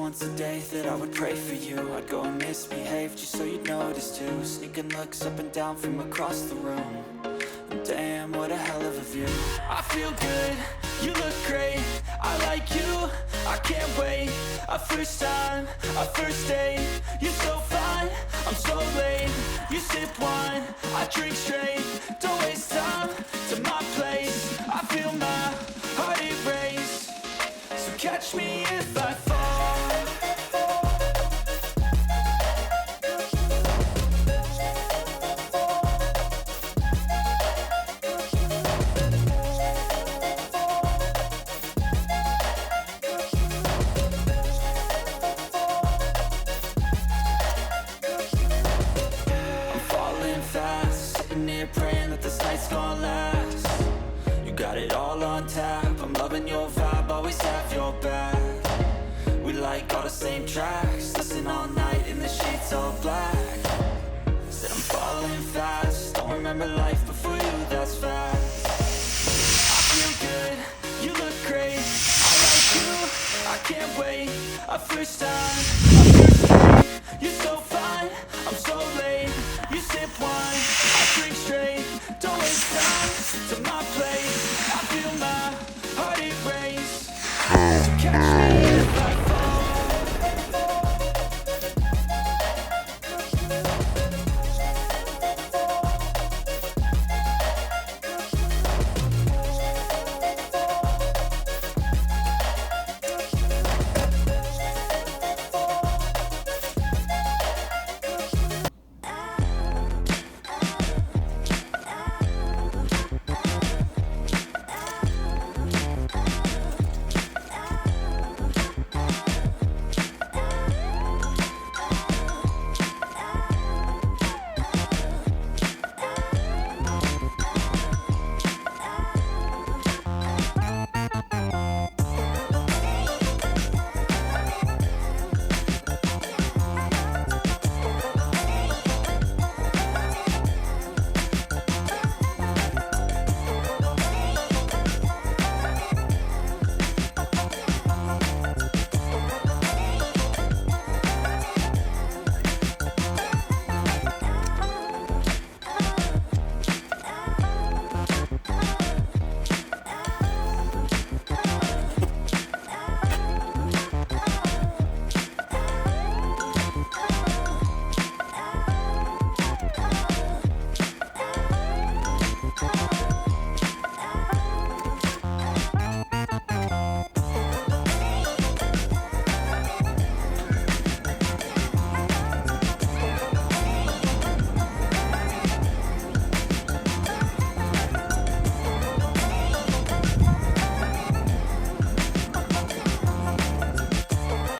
once a day that I would pray for you. I'd go and misbehave just so you'd notice too. Sneaking looks up and down from across the room. And damn, what a hell of a view. I feel good, you look great, I like you, I can't wait. A first time, a first date, you're so fine, I'm so late. You sip wine, I drink straight, don't waste time to my place. I feel my heart erase, so catch me if I fall. Praying that this night's gonna last. You got it all on tap, I'm loving your vibe, always have your back. We like all the same tracks, listen all night in the sheets all black. Said I'm falling fast, don't remember life before you, that's fast. I feel good, you look great, I like you, I can't wait. A first time, a first date, you're so fine, I'm so late. You sip wine, I drink straight, don't waste time to my place. I feel my heart erase, so catch me